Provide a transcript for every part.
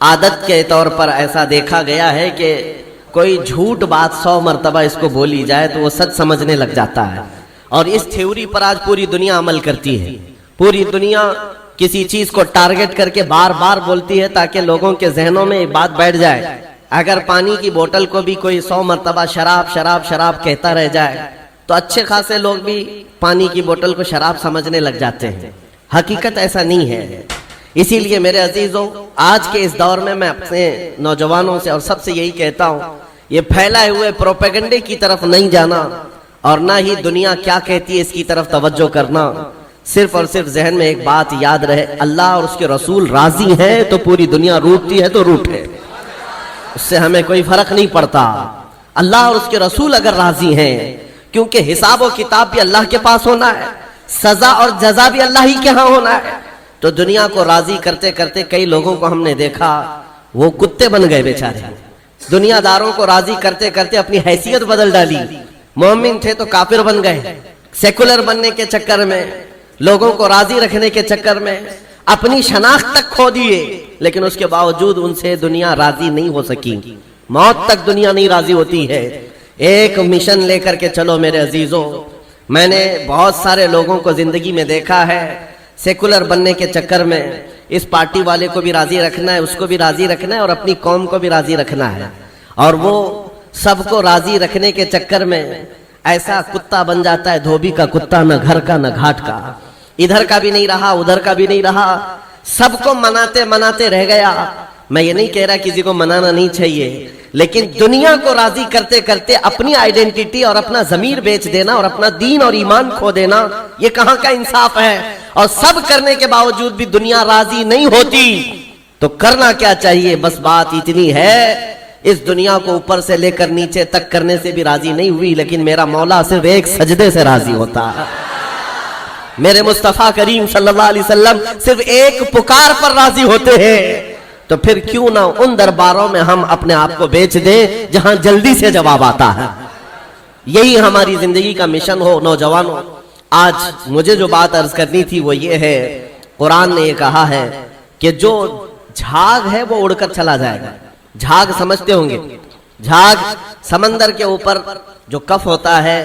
عادت کے طور پر ایسا دیکھا گیا ہے کہ کوئی جھوٹ بات 100 مرتبہ اس کو بولی جائے تو وہ سچ سمجھنے لگ جاتا ہے، اور اس تھیوری پر آج پوری دنیا عمل کرتی ہے۔ پوری دنیا کسی چیز کو ٹارگٹ کر کے بار بار بولتی ہے تاکہ لوگوں کے ذہنوں میں ایک بات بیٹھ جائے۔ اگر پانی کی بوتل کو بھی کوئی 100 مرتبہ شراب شراب شراب کہتا رہ جائے تو اچھے خاصے لوگ بھی پانی کی بوتل کو شراب سمجھنے لگ جاتے ہیں۔ حقیقت ایسا نہیں ہے۔ اسی لیے میرے عزیزوں، آج کے اس دور میں اپنے نوجوانوں سے اور سب سے یہی کہتا ہوں، یہ پھیلائے ہوئے پروپیگنڈے کی طرف نہیں جانا، اور نہ ہی دنیا کیا کہتی ہے اس کی طرف توجہ کرنا۔ صرف اور صرف ذہن میں ایک بات یاد رہے، اللہ اور اس کے رسول راضی ہیں تو پوری دنیا روٹتی ہے تو روٹے، اس سے ہمیں کوئی فرق نہیں پڑتا۔ اللہ اور اس کے رسول اگر راضی ہیں، کیونکہ حساب و کتاب بھی اللہ کے پاس ہونا ہے، سزا اور جزا بھی اللہ ہی کے ہاں ہونا ہے، تو دنیا کو راضی کرتے کرتے کئی لوگوں کو ہم نے دیکھا وہ کتے بن گئے بیچارے۔ دنیا داروں کو راضی کرتے کرتے اپنی حیثیت بدل ڈالی، مومن تھے تو کافر بن گئے، سیکولر بننے کے چکر میں، لوگوں کو راضی رکھنے کے چکر میں اپنی شناخت تک کھو دیے، لیکن اس کے باوجود ان سے دنیا راضی نہیں ہو سکی۔ موت تک دنیا نہیں راضی ہوتی ہے۔ ایک مشن لے کر کے چلو میرے عزیزوں۔ میں نے بہت سارے لوگوں کو زندگی میں دیکھا ہے، سیکولر بننے کے چکر میں اس پارٹی والے کو بھی راضی رکھنا ہے، اس کو بھی راضی رکھنا ہے، اور اپنی قوم کو بھی راضی رکھنا ہے، اور وہ سب کو راضی رکھنے کے چکر میں ایسا کتا بن جاتا ہے، دھوبی کا کتا، نہ گھر کا نہ گھاٹ کا، ادھر کا بھی نہیں رہا ادھر کا بھی نہیں رہا، سب کو مناتے مناتے رہ گیا۔ میں یہ نہیں کہہ رہا کسی کو منانا نہیں چاہیے، لیکن دنیا کو راضی کرتے کرتے اپنی آئیڈینٹی اور اپنا ضمیر بیچ دینا اور اپنا دین اور ایمان کھو دینا، یہ کہاں کا انصاف ہے؟ اور سب کرنے کے باوجود بھی دنیا راضی نہیں ہوتی تو کرنا کیا چاہیے؟ بس بات اتنی ہے، اس دنیا کو اوپر سے لے کر نیچے تک کرنے سے بھی راضی نہیں ہوئی، لیکن میرا مولا صرف ایک سجدے سے راضی ہوتا ہے۔ میرے مصطفیٰ کریم صلی اللہ علیہ وسلم صرف ایک پکار پر راضی ہوتے ہیں، تو پھر کیوں نہ ان درباروں میں ہم اپنے آپ کو بیچ دیں جہاں جلدی سے جواب آتا ہے۔ یہی ہماری زندگی کا مشن ہو۔ نوجوانوں، آج مجھے جو بات عرض کرنی تھی وہ یہ ہے، قرآن نے یہ کہا ہے کہ جو جھاگ ہے وہ اڑ کر چلا جائے گا۔ جھاگ سمجھتے ہوں گے، جھاگ سمندر کے اوپر جو کف ہوتا ہے،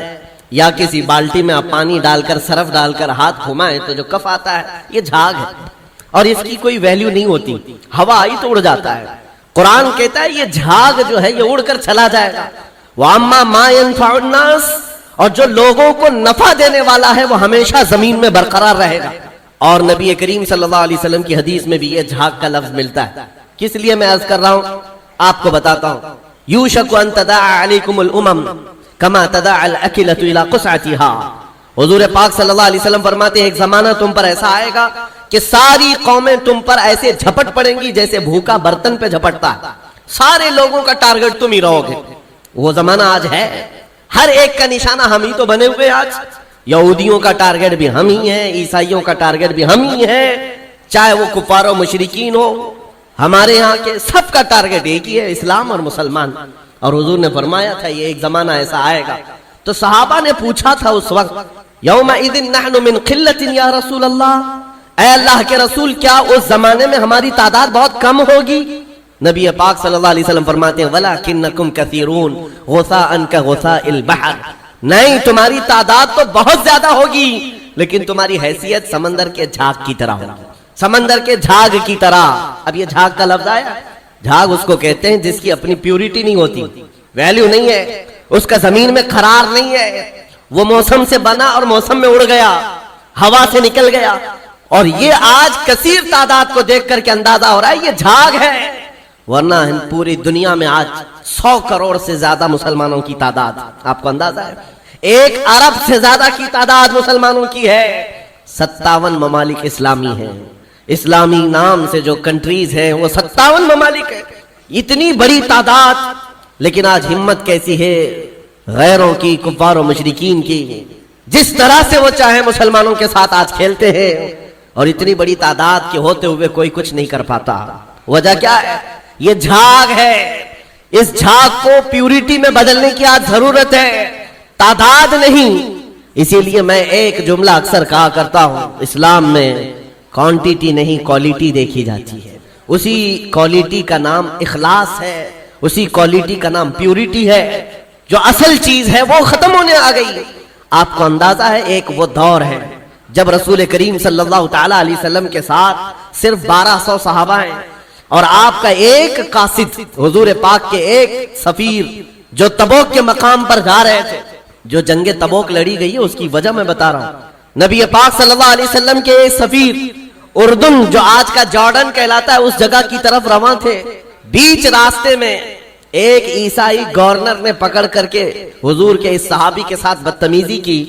یا کسی بالٹی میں آپ پانی ڈال کر سرف ڈال کر ہاتھ گھمائیں تو جو کف آتا ہے یہ جھاگ ہے، اور اس کی کوئی ویلیو نہیں ہوتی، ہوا آئی تو اڑ جاتا ہے۔ قرآن کہتا ہے یہ جھاگ جو ہے یہ اڑ کر چلا جائے گا۔ وَأَمَّا مَا يَنْفَعُ النَّاسِ، اور جو لوگوں کو نفع دینے والا ہے وہ ہمیشہ زمین میں برقرار رہے گا۔ اور نبی کریم صلی اللہ علیہ وسلم کی حدیث میں بھی یہ جھاگ کا لفظ ملتا ہے۔ کس لیے میں عرض کر رہا ہوں آپ کو بتاتا ہوں۔ یوشک ان تداعى علیکم الامم کما تداعى الاکلۃ الی قصعتها، حضور پاک صلی اللہ علیہ وسلم فرماتے ہیں ایک زمانہ تم پر ایسا آئے گا کہ ساری قومیں تم پر ایسے جھپٹ پڑیں گی جیسے بھوکا برتن پہ جھپٹتا ہے، سارے لوگوں کا ٹارگٹ تم ہی رہو گے۔ وہ زمانہ آج ہے، ہر ایک کا نشانہ ہم ہی تو بنے ہوئے۔ آج یہودیوں کا ٹارگٹ بھی ہم ہی ہیں، عیسائیوں کا ٹارگٹ بھی ہم ہی ہیں، چاہے وہ کفار و مشرکین ہو، ہمارے یہاں کے سب کا ٹارگٹ ایک ہی ہے، اسلام اور مسلمان۔ اور حضور نے فرمایا تھا یہ ایک زمانہ ایسا آئے گا۔ تو صحابہ نے پوچھا تھا اس وقت، یومئذ نحن من قلۃ یا رسول اللہ، اے اللہ کے رسول کیا اس زمانے میں ہماری تعداد بہت کم ہوگی؟ نبی پاک صلی اللہ علیہ وسلم فرماتے ہیں وَلَكِنَّكُمْ كَثِيرُونَ غُثَاءً كَغُثَاءِ الْبَحْرِ، نہیں تمہاری تعداد تو بہت زیادہ ہوگی لیکن تمہاری حیثیت سمندر کے جھاگ کی طرح ہوگی، سمندر کے جھاگ کی طرح۔ اب یہ جھاگ کا لفظ آیا، جھاگ اس کو کہتے ہیں جس کی اپنی پیورٹی نہیں ہوتی، ویلیو نہیں ہے، اس کا زمین میں قرار نہیں ہے، وہ موسم سے بنا اور موسم میں اڑ گیا، ہوا سے نکل گیا۔ اور یہ آج کثیر تعداد کو دیکھ کر کے اندازہ ہو رہا ہے یہ جھاگ ہے، ورنہ پوری دنیا میں آج 100 کروڑ سے زیادہ مسلمانوں کی تعداد، آپ کو اندازہ ہے 1 ارب سے زیادہ کی تعداد مسلمانوں کی ہے۔ 57 ممالک اسلامی ہیں، اسلامی نام سے جو کنٹریز ہیں وہ 57 ممالک ہیں، اتنی بڑی تعداد، لیکن آج ہمت کیسی ہے غیروں کی، کفار و مشرکین کی، جس طرح سے وہ چاہے مسلمانوں کے ساتھ آج کھیلتے ہیں، اور اتنی بڑی تعداد کے ہوتے ہوئے کوئی کچھ نہیں کر پاتا۔ وجہ کیا ہے؟ یہ جھاگ ہے، اس جھاگ کو پیوریٹی میں بدلنے کی آج ضرورت ہے، تعداد نہیں۔ اسی لیے میں ایک جملہ اکثر کہا کرتا ہوں، اسلام میں کوانٹیٹی نہیں کوالٹی دیکھی جاتی ہے۔ اسی کوالٹی کا نام اخلاص ہے، اسی کوالٹی کا نام پیورٹی ہے۔ جو اصل چیز ہے وہ ختم ہونے آ گئی۔ آپ کو اندازہ ہے ایک وہ دور ہے جب رسول کریم صلی اللہ تعالی علیہ وسلم کے ساتھ صرف 1200 صحابہ ہیں، اور آپ کا ایک قاصد، حضور پاک کے ایک سفیر جو تبوک کے مقام پر جا رہے تھے۔ جو جنگ تبوک لڑی گئی ہے اس کی وجہ میں بتا رہا ہوں۔ نبی پاک صلی اللہ علیہ وسلم کے ایک سفیر اردن، جو آج کا جارڈن کہلاتا ہے، اس جگہ کی طرف رواں تھے۔ بیچ راستے میں ایک عیسائی گورنر نے پکڑ کر کے حضور کے اس صحابی کے ساتھ بدتمیزی کی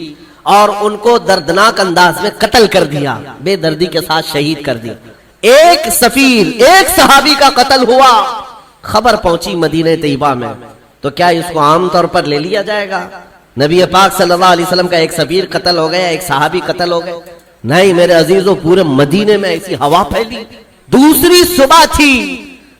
اور ان کو دردناک انداز میں قتل کر دیا، بے دردی کے ساتھ شہید کر دیا۔ ایک سفیر، ایک صحابی کا قتل ہوا، خبر پہنچی مدینہ طیبہ میں، تو کیا اس کو عام طور پر لے لیا جائے گا؟ نبی پاک صلی اللہ علیہ وسلم کا ایک سفیر قتل ہو گیا، ایک صحابی قتل ہو گئے؟ نہیں میرے عزیزوں، پورے مدینے میں ایسی ہوا پھیلی۔ دوسری صبح تھی،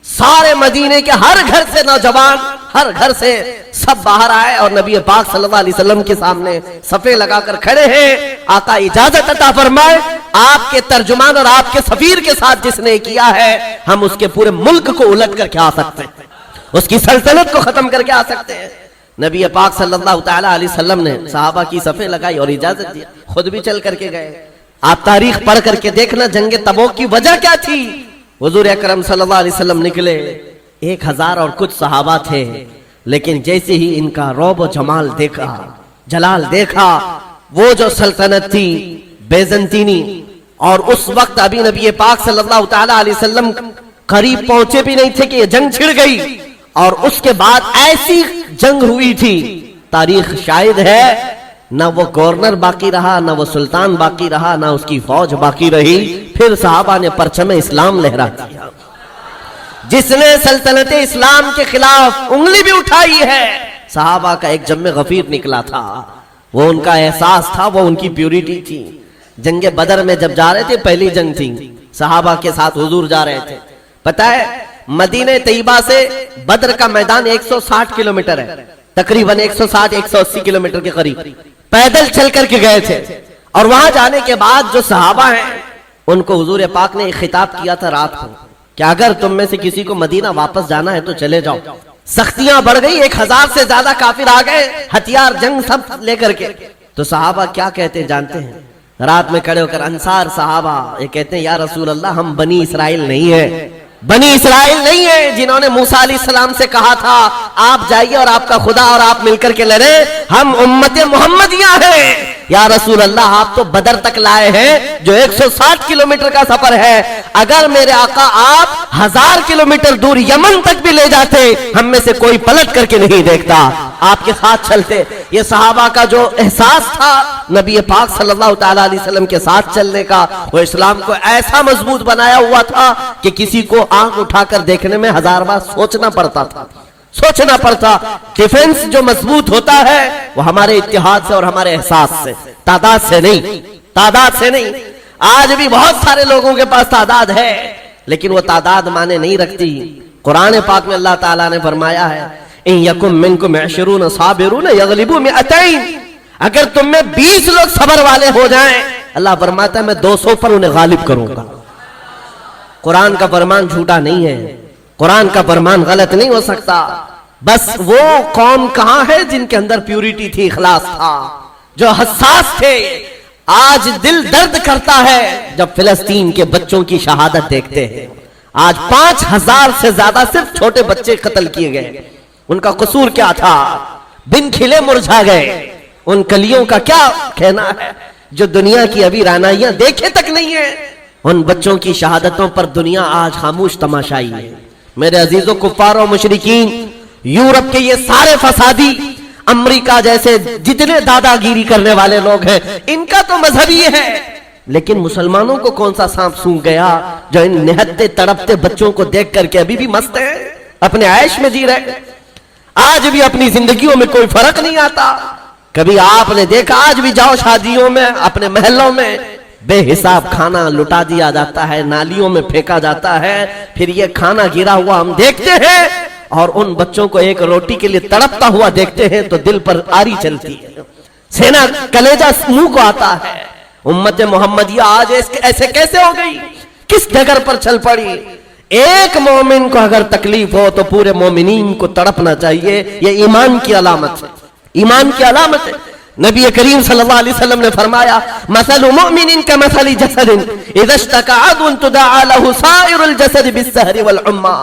سارے مدینے کے ہر گھر سے نوجوان، ہر گھر سے سب باہر آئے اور نبی پاک صلی اللہ علیہ وسلم کے سامنے صفے لگا کر کھڑے ہیں۔ آقا اجازت عطا فرمائے، آپ کے ترجمان اور آپ کے سفیر کے ساتھ جس نے کیا ہے، ہم اس کے پورے ملک کو الٹ کر کے آ سکتے ہیں، اس کی سلطنت کو ختم کر کے آ سکتے ہیں۔ نبی پاک صلی اللہ تعالی علیہ وسلم نے صحابہ کی صفیں لگائی اور اجازت دیا، خود بھی چل کر کے گئے۔ آپ تاریخ پڑھ کر کے دیکھنا جنگ تبوک کی وجہ کیا تھی۔ حضور اکرم صلی اللہ علیہ وسلم نکلے، 1000 اور کچھ صحابہ تھے، لیکن جیسے ہی ان کا رعب و جمال دیکھا، جلال دیکھا، وہ جو سلطنت تھی بیزنطینی، اور اس وقت ابھی نبی پاک صلی اللہ تعالی علیہ وسلم قریب پہنچے بھی نہیں تھے کہ یہ جنگ چھڑ گئی، اور اس کے بعد ایسی جنگ ہوئی تھی، تاریخ شاہد ہے، نہ وہ گورنر باقی رہا، نہ وہ سلطان باقی رہا، نہ اس کی فوج باقی رہی۔ پھر صحابہ نے پرچم اسلام لہرا دیا۔ جس نے سلطنت اسلام کے خلاف انگلی بھی اٹھائی ہے، صحابہ کا ایک جم غفیر نکلا تھا۔ وہ ان کا احساس تھا، وہ ان کی پیورٹی تھی۔ جنگ بدر میں جب جا رہے تھے، پہلی جنگ تھی، صحابہ کے ساتھ حضور جا رہے تھے۔ پتہ ہے مدینہ طیبہ سے بدر کا میدان 160 کلومیٹر ہے، تقریباً 160-180 کلومیٹر کے قریب پیدل چل کر کے گئے تھے۔ اور وہاں جانے کے بعد جو صحابہ ہیں ان کو حضور پاک نے ایک خطاب کیا تھا رات کو کہ اگر تم میں سے کسی کو مدینہ واپس جانا ہے تو چلے جاؤ۔ سختیاں بڑھ گئی، 1000 سے زیادہ کافر آ گئے، ہتھیار جنگ سب لے کر کے۔ تو صحابہ کیا کہتے جانتے ہیں؟ رات میں کھڑے ہو کر انصار صحابہ یہ کہتے ہیں، یا رسول اللہ ہم بنی اسرائیل نہیں ہیں، بنی اسرائیل نہیں ہیں جنہوں نے موسیٰ علیہ السلام سے کہا تھا آپ جائیے اور آپ کا خدا اور آپ مل کر کے لڑیں، ہم امت محمدیہ ہیں۔ یا رسول اللہ آپ تو بدر تک لائے ہیں جو 160 کلومیٹر کا سفر ہے، اگر میرے آقا آپ 1000 کلومیٹر دور یمن تک بھی لے جاتے، ہم میں سے کوئی پلٹ کر کے نہیں دیکھتا، آپ کے ساتھ چلتے۔ یہ صحابہ کا جو احساس تھا نبی پاک صلی اللہ تعالی علیہ وسلم کے ساتھ چلنے کا، وہ اسلام کو ایسا مضبوط بنایا ہوا تھا کہ کسی کو آنکھ اٹھا کر دیکھنے میں 1000 بار سوچنا پڑتا تھا، سوچنا پڑتا۔ ڈیفنس جو مضبوط ہوتا ہے وہ ہمارے اتحاد سے اور ہمارے احساس سے، تعداد سے نہیں، تعداد سے نہیں۔ آج بھی بہت سارے لوگوں کے پاس تعداد ہے لیکن وہ تعداد معنی نہیں رکھتی۔ قرآن پاک میں اللہ تعالیٰ نے فرمایا ہے ان یکم منکم 20 صابرون یغلبوا 200، اگر تم میں 20 لوگ صبر والے ہو جائیں، اللہ فرماتا ہے میں 200 پر انہیں غالب کروں گا۔ قرآن کا فرمان جھوٹا نہیں ہے، قرآن کا فرمان غلط نہیں ہو سکتا۔ بس وہ قوم کہاں ہے جن کے اندر پیورٹی تھی، اخلاص تھا، جو حساس تھے۔ آج دل درد کرتا ہے جب فلسطین کے بچوں کی شہادت دیکھتے ہیں۔ آج 5000 سے زیادہ صرف چھوٹے بچے قتل کیے گئے۔ ان کا قصور کیا تھا؟ بن کھلے مرجھا گئے۔ ان کلیوں کا کیا کہنا ہے جو دنیا کی ابھی رعنائیاں دیکھے تک نہیں ہیں؟ ان بچوں کی شہادتوں پر دنیا آج خاموش تماشائی ہے۔ میرے عزیزوں، کفار و مشرکین، یورپ کے یہ سارے فسادی، امریکہ جیسے جتنے دادا گیری کرنے والے لوگ ہیں، ان کا تو مذہب ہی ہے، لیکن مسلمانوں کو کون سا سانپ سونگ گیا جو ان نہتے تڑپتے بچوں کو دیکھ کر کے ابھی بھی مست ہیں، اپنے عیش میں جی رہے، آج بھی اپنی زندگیوں میں کوئی فرق نہیں آتا۔ کبھی آپ نے دیکھا، آج بھی جاؤ شادیوں میں، اپنے محلوں میں بے حساب کھانا لٹا دیا جاتا ہے، نالیوں میں پھینکا جاتا ہے، پھر یہ کھانا گرا ہوا ہم دیکھتے ہیں اور ان بچوں کو ایک روٹی کے لیے تڑپتا ہوا دیکھتے ہیں تو دل پر آری چلتی ہے، سینہ کلیجہ منہ کو آتا ہے۔ امت محمدیہ آج ایسے کیسے ہو گئی؟ کس ڈگر پر چل پڑی؟ ایک مومن کو اگر تکلیف ہو تو پورے مومنین کو تڑپنا چاہیے. یہ ایمان کی علامت ہے, ایمان کی علامت ہے. نبی کریم صلی اللہ علیہ وسلم نے فرمایا مثل مؤمن کمثل جسد اذا اشتكى عضو تداعى له سائر الجسد بالسهر والحمى.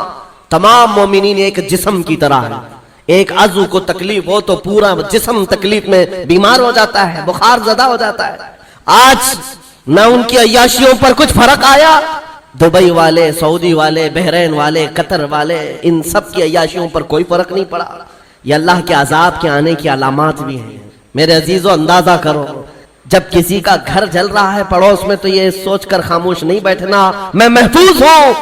تمام مومنین ایک جسم کی طرح ہے. ایک عضو کو تکلیف ہو تو پورا جسم تکلیف میں بیمار ہو جاتا ہے, بخار زدہ ہو جاتا ہے. آج نہ ان کی عیاشیوں پر کچھ فرق آیا. دبئی والے, سعودی والے, بحرین والے, قطر والے, ان سب کی عیاشیوں پر کوئی فرق نہیں پڑا. یہ اللہ کے عذاب کے آنے کی علامات بھی ہیں. میرے عزیزو اندازہ کرو, جب کسی کا گھر جل رہا ہے پڑوس میں تو یہ سوچ کر خاموش نہیں بیٹھنا میں محفوظ ہوں.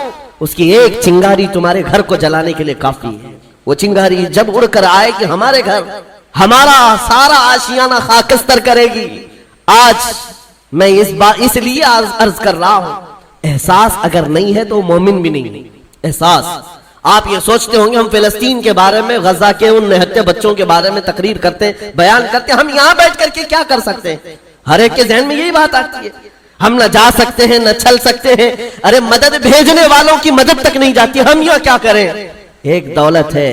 اس کی ایک چنگاری تمہارے گھر کو جلانے کے لیے کافی ہے. وہ چنگاری جب اڑ کر آئے کہ ہمارے گھر ہمارا سارا آشیانہ خاکستر کرے گی. آج میں اس لیے عرض کر رہا ہوں, احساس اگر نہیں ہے تو مومن بھی نہیں. احساس, آپ یہ سوچتے ہوں گے ہم فلسطین کے بارے میں, غزہ کے ان نہتے بچوں کے بارے میں تقریر کرتے ہیں, بیان کرتے ہیں, ہم یہاں بیٹھ کر کے کیا کر سکتے ہیں؟ ہر ایک کے ذہن میں یہی بات آتی ہے. ہم نہ جا سکتے ہیں, نہ چل سکتے ہیں. ارے مدد بھیجنے والوں کی مدد تک نہیں جاتی, ہم یہاں کیا کریں؟ ایک دولت ہے,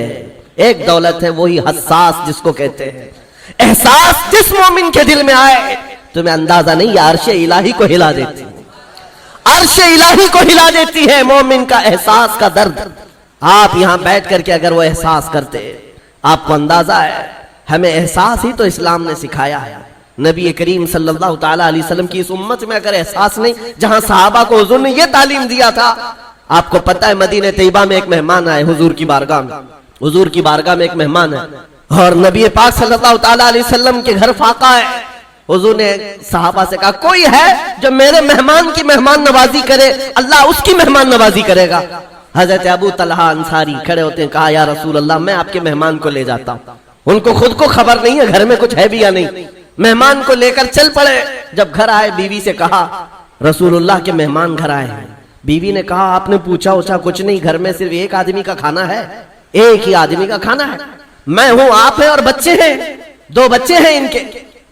ایک دولت ہے, وہی حساس جس کو کہتے ہیں. احساس جس مومن کے دل میں آئے تمہیں اندازہ نہیں, عرش الہی کو ہلا دیتی ہے, عرش الہی کو ہلا دیتی ہے مومن کا احساس کا درد. آپ یہاں بیٹھ کر کے اگر وہ احساس کرتے, آپ کو اندازہ ہے ہمیں احساس ہی تو اسلام نے سکھایا ہے. نبی کریم صلی اللہ تعالیٰ علیہ وسلم کی اس امت میں اگر احساس نہیں, جہاں صحابہ کو حضور نے یہ تعلیم دیا تھا. آپ کو پتہ ہے مدینہ طیبہ میں ایک مہمان آئے حضور کی بارگاہ میں, حضور کی بارگاہ میں ایک مہمان ہے اور نبی پاک صلی اللہ تعالیٰ علیہ وسلم کے گھر فاقہ ہے. حضور نے صحابہ سے کہا کوئی ہے جو میرے مہمان کی مہمان نوازی کرے, اللہ اس کی مہمان نوازی کرے گا. حضرت ابو طلحہ انصاری کھڑے ہوتے ہیں, کہا یا رسول اللہ میں آپ کے مہمان کو لے جاتا ہوں. ان کو خود کو خبر نہیں ہے گھر میں کچھ ہے بھی یا نہیں, مہمان کو لے کر چل پڑے. جب گھر آئے بیوی سے کہا رسول اللہ کے مہمان گھر آئے ہیں. بیوی نے کہا آپ نے پوچھا اوچھا کچھ نہیں, گھر میں صرف ایک آدمی کا کھانا ہے, ایک ہی آدمی کا کھانا ہے, میں ہوں, آپ ہیں اور بچے ہیں, 2 بچے ہیں ان کے.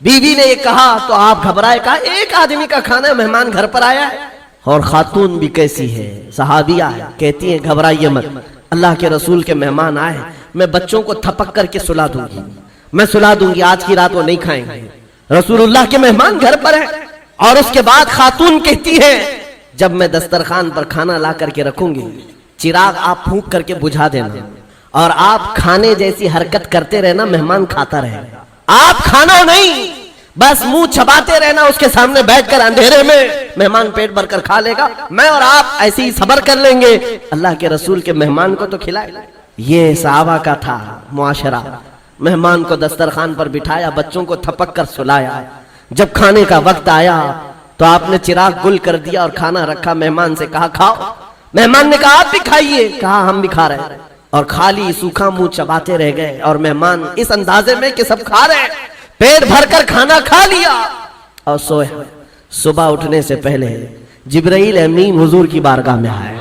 بیوی نے یہ کہا تو آپ گھبرائے, کہا ایک آدمی کا کھانا ہے, مہمان گھر پر آیا ہے. اور خاتون بھی کیسی ہے, صحابیہ ہے, کہتی ہیں گھبرائیے مت, اللہ کے رسول کے مہمان آئے, میں بچوں کو تھپک کر کے سلا دوں گی, میں سلا دوں گی, آج کی رات وہ نہیں کھائیں گے. رسول اللہ کے مہمان گھر پر ہیں. اور اس کے بعد خاتون کہتی ہے جب میں دسترخوان پر کھانا لا کر کے رکھوں گی, چراغ آپ پھونک کر کے بجھا دینا, اور آپ کھانے جیسی حرکت کرتے رہنا, مہمان کھاتا رہے, آپ کھانا نہیں بس منہ چھپاتے رہنا اس کے سامنے بیٹھ کر اندھیرے میں, مہمان پیٹ بھر کر کھا لے گا, میں اور آپ ایسے ہی صبر کر لیں گے, اللہ کے رسول کے مہمان کو تو کھلائے. یہ صحابہ کا تھا معاشرہ. مہمان کو دسترخوان پر بٹھایا, بچوں کو تھپک کر سلایا. جب کھانے کا وقت آیا تو آپ نے چراغ گل کر دیا اور کھانا رکھا, مہمان سے کہا کھاؤ. مہمان نے کہا آپ بھی کھائیے, کہا ہم بھی کھا رہے ہیں, اور خالی سوکھا منہ چباتے رہ گئے. اور مہمان اس اندازے میں کہ سب کھا رہے ہیں, پیٹ بھر کر کھانا کھا لیا اور سوئے. صبح اٹھنے سے پہلے جبرائیل امین حضور کی بارگاہ میں آئے,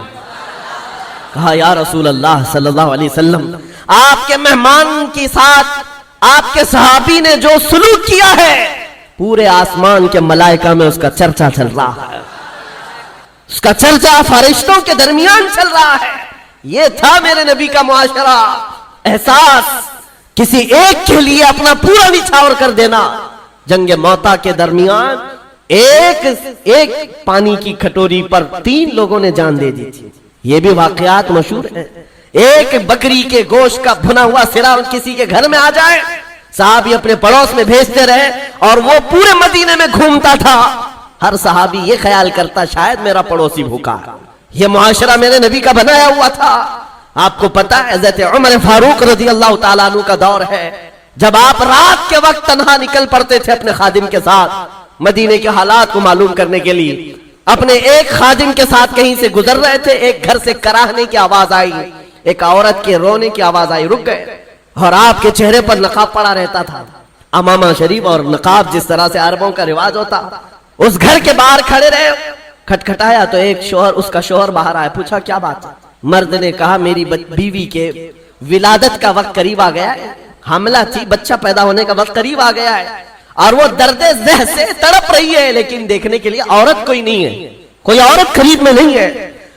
کہا یا رسول اللہ صلی اللہ علیہ وسلم آپ کے مہمان کے ساتھ آپ کے صحابی نے جو سلوک کیا ہے پورے آسمان کے ملائکہ میں اس کا چرچا چل رہا ہے, اس کا چرچا فرشتوں کے درمیان چل رہا ہے. یہ تھا میرے نبی کا معاشرہ. احساس, کسی ایک کے لیے اپنا پورا نچھاور کر دینا. جنگ موتا کے درمیان ایک پانی کی کھٹوری پر 3 لوگوں نے جان دے دی تھی. یہ بھی واقعات مشہور ہیں. ایک بکری کے گوشت کا بھنا ہوا سرا کسی کے گھر میں آ جائے, صحابی اپنے پڑوس میں بھیجتے رہے اور وہ پورے مدینے میں گھومتا تھا. ہر صحابی یہ خیال کرتا شاید میرا پڑوسی بھوکا. یہ معاشرہ میرے نبی کا بنایا ہوا تھا. آپ کو پتا ہے حضرت عمر فاروق رضی اللہ تعالیٰ عنہ کا دور ہے جب آپ رات کے وقت تنہا نکل پڑتے تھے اپنے خادم کے ساتھ مدینے کے حالات کو معلوم کرنے کے لیے. اپنے ایک خادم کے ساتھ کہیں سے گزر رہے تھے, ایک گھر سے کراہنے کی آواز آئی, ایک عورت کے رونے کی آواز آئی, رک گئے. اور آپ کے چہرے پر نقاب پڑا رہتا تھا, امامہ شریف اور نقاب جس طرح سے عربوں کا رواج ہوتا. اس گھر کے باہر کھڑے رہے, کھٹکھٹایا تو ایک شوہر, اس کا شوہر باہر آیا, پوچھا کیا بات ہے. مرد نے کہا میری بیوی کے ولادت کا وقت قریب آ گیا ہے, حاملہ تھی, بچہ پیدا ہونے کا وقت قریب آ گیا ہے اور وہ درد زہ سے تڑپ رہی ہے, لیکن دیکھنے کے لیے عورت کوئی نہیں ہے, کوئی عورت قریب میں نہیں ہے.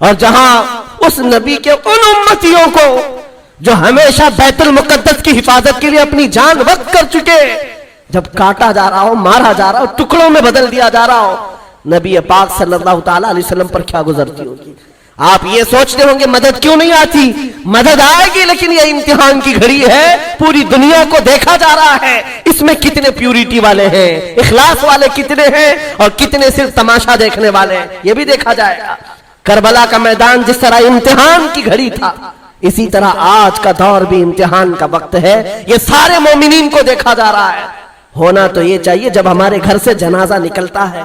اور جہاں اس نبی کے ان امتیوں کو جو ہمیشہ بیت المقدس کی حفاظت کے لیے اپنی جان وقف کر چکے، جب کاٹا جا رہا ہو، مارا جا رہا ہو، ٹکڑوں میں بدل دیا جا رہا ہو، نبی پاک صلی اللہ تعالی علیہ وسلم پر کیا گزرتی ہوگی؟ آپ یہ سوچتے ہوں گے مدد کیوں نہیں آتی؟ مدد آئے گی، لیکن یہ امتحان کی گھڑی ہے، پوری دنیا کو دیکھا جا رہا ہے اس میں کتنے پیوریٹی والے ہیں، اخلاص والے کتنے ہیں، اور کتنے صرف تماشا دیکھنے والے ہیں، یہ بھی دیکھا جائے گا۔ کربلا کا میدان جس طرح امتحان کی گھڑی تھا، اسی طرح آج کا دور بھی امتحان کا وقت ہے، یہ سارے مومنین کو دیکھا جا رہا ہے۔ ہونا تو یہ چاہیے جب ہمارے گھر سے جنازہ نکلتا ہے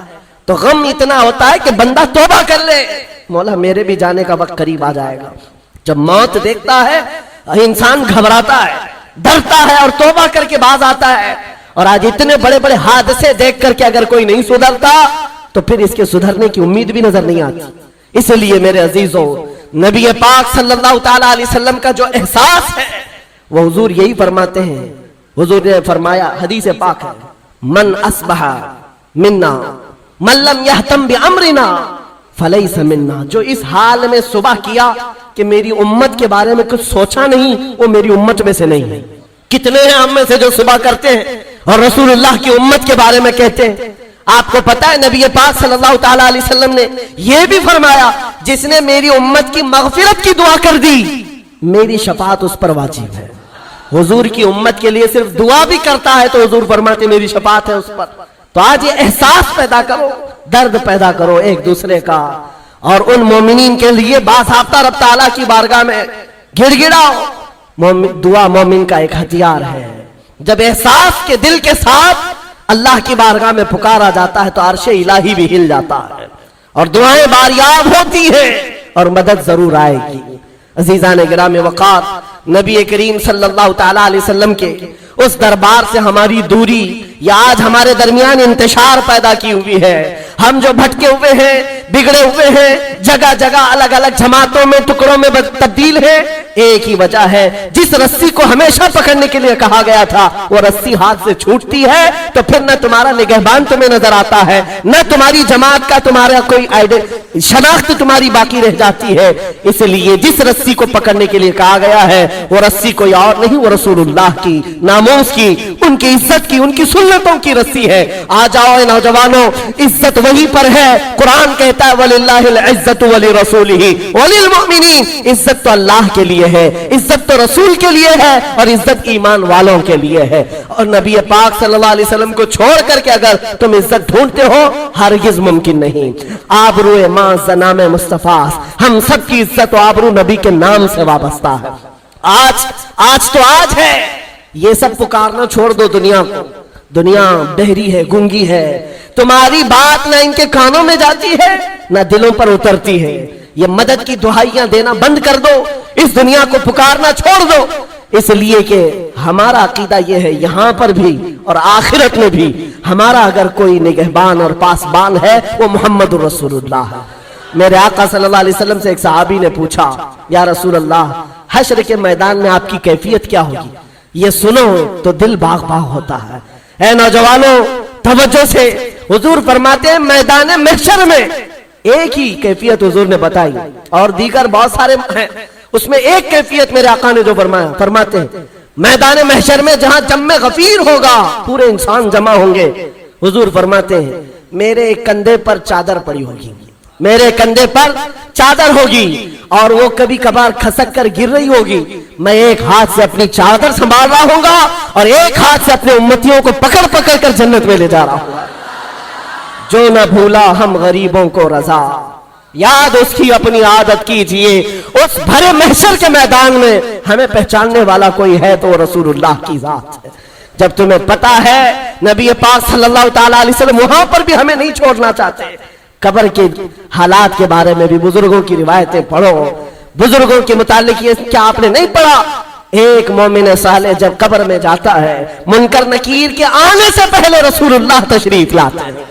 تو غم اتنا ہوتا ہے کہ بندہ توبہ کر لے، مولا میرے بھی جانے کا وقت قریب آ جائے گا۔ جب موت دیکھتا ہے انسان گھبراتا ہے، ڈرتا ہے اور توبہ کر کے باز آتا ہے۔ اور آج اتنے بڑے بڑے حادثے دیکھ کر کے اگر کوئی نہیں سدھرتا تو پھر اس کے سدھرنے کی امید بھی نظر نہیں آتی۔ اس لیے میرے عزیزوں، نبی پاک صلی اللہ تعالی علیہ وسلم کا جو احساس ہے وہ حضور یہی فرماتے ہیں۔ حضور نے فرمایا، حدیث پاک ہے، من اصبح منا من لم یہتم بامرنا فلیس منا، جو اس حال میں صبح کیا کہ میری امت کے بارے میں کچھ سوچا نہیں، وہ میری امت میں سے نہیں ہے۔ کتنے ہیں ہم میں سے جو صبح کرتے ہیں اور رسول اللہ کی امت کے بارے میں کہتے ہیں؟ آپ کو پتا ہے نبی پاک صلی اللہ تعالی علیہ وسلم نے یہ بھی فرمایا، جس نے میری امت کی مغفرت کی دعا کر دی میری شفاعت اس پر واجب ہے۔ حضور کی امت کے لیے صرف دعا بھی کرتا ہے تو حضور فرماتے میری شفاعت ہے اس پر۔ تو آج یہ احساس پیدا کرو، درد پیدا کرو ایک دوسرے کا، اور ان مومنین کے لیے باضابطہ رب تعالیٰ کی بارگاہ میں گڑ گڑاؤ۔ دعا مومن کا ایک ہتھیار ہے۔ جب احساس کے دل کے ساتھ اللہ کی بارگاہ میں پکارا جاتا ہے تو عرش الہی بھی ہل جاتا ہے اور دعائیں باریاب ہوتی ہیں اور مدد ضرور آئے گی۔ عزیزان گرامی وقار، نبی کریم صلی اللہ تعالی علیہ وسلم کے اس دربار سے ہماری دوری یا آج ہمارے درمیان انتشار پیدا کی ہوئی ہے۔ ہم جو بھٹکے ہوئے ہیں، بگڑے ہوئے ہیں، جگہ جگہ الگ الگ جماعتوں میں، ٹکڑوں میں تبدیل ہیں، ایک ہی وجہ ہے، جس رسی کو ہمیشہ پکڑنے کے لیے کہا گیا تھا وہ رسی ہاتھ سے چھوٹتی ہے تو پھر نہ تمہارا نگہبان تمہیں نظر آتا ہے، نہ تمہاری جماعت کا تمہارا کوئی شناخت تمہاری باقی رہ جاتی ہے۔ اس لیے جس رسی کو پکڑنے کے لیے کہا گیا ہے وہ رسی کوئی اور نہیں، وہ رسول اللہ کی ناموس کی، ان کی عزت کی، ان کی سنتوں کی رسی ہے۔ آ جاؤ اے نوجوانوں، عزت وہی پر ہے۔ قرآن کہتا ہے وَلِلَّهِ الْعِزَّةُ وَلِرَسُولِهِ وَلِلْمُؤْمِنِينَ، عزت تو اللہ کے لیے ہے، عزت تو رسول کے لیے ہے، اور عزت ایمان والوں کے لیے ہے۔ اور نبی پاک صلی اللہ علیہ وسلم کو چھوڑ کر کے اگر تم عزت ڈھونڈتے ہو ہرگز ممکن نہیں۔ آبرو ماں نام مصطفیٰ، ہم سب کی عزت و آبرو نبی کے نام سے وابستہ ہے۔ آج تو آج ہے، یہ سب پکارنا چھوڑ دو دنیا کو۔ دنیا بہری ہے، گونگی ہے، تمہاری بات نہ ان کے کانوں میں جاتی ہے نہ دلوں پر اترتی ہے۔ یہ مدد کی دعائیاں دینا بند کر دو، اس دنیا کو پکارنا چھوڑ دو، اس لیے کہ ہمارا عقیدہ یہ ہے یہاں پر بھی اور آخرت میں بھی ہمارا اگر کوئی نگہبان اور پاسبان ہے وہ محمد رسول اللہ ہے۔ میرے آقا صلی اللہ علیہ وسلم سے ایک صحابی نے پوچھا، یا رسول اللہ حشر کے میدان میں آپ کی کیفیت کیا ہوگی؟ یہ سنو تو دل باغ باغ ہوتا ہے۔ اے نوجوانوں توجہ سے، حضور فرماتے ہیں میدان محشر میں ایک ہی کیفیت حضور نے بتائی، اور دیگر بہت سارے ہیں، اس میں ایک کیفیت میرے آقا نے جو فرمایا، فرماتے ہیں میدان محشر میں جہاں جمع غفیر ہوگا، پورے انسان جمع ہوں گے، حضور فرماتے ہیں میرے کندھے پر چادر پڑی ہوگی، میرے کندھے پر چادر ہوگی، اور وہ کبھی کبھار کھسک کر گر رہی ہوگی، میں ایک ہاتھ سے اپنی چادر سنبھال رہا ہوں گا اور ایک ہاتھ سے اپنے امتیوں کو پکڑ پکڑ کر جنت میں لے جا رہا ہوں۔ جو نہ بھولا ہم غریبوں کو رضا، یاد اس کی اپنی عادت کیجئے، اس بھرے محشر کے میدان میں ہمیں پہچاننے والا کوئی ہے تو وہ رسول اللہ کی ذات ہے۔ جب تمہیں پتا ہے نبی پاک صلی اللہ تعالی علیہ وسلم وہاں پر بھی ہمیں نہیں چھوڑنا چاہتے۔ قبر کے حالات کے بارے میں بھی بزرگوں کی روایتیں پڑھو، بزرگوں کے متعلق یہ کیا آپ نے نہیں پڑھا؟ ایک مومن صالح جب قبر میں جاتا ہے، منکر نکیر کے آنے سے پہلے رسول اللہ تشریف لاتے ہیں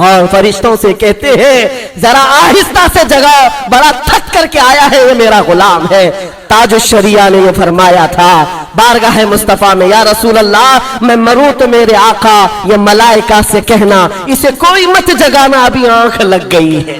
اور فرشتوں سے کہتے ہیں ذرا آہستہ سے جگہ، بڑا تھک کر کے آیا ہے، یہ میرا غلام ہے۔ تاج الشریعہ نے یہ فرمایا تھا بارگاہ مصطفیٰ میں، یا رسول اللہ میں مروں تو میرے آقا یہ ملائکہ سے کہنا اسے کوئی مت جگانا، ابھی آنکھ لگ گئی ہے۔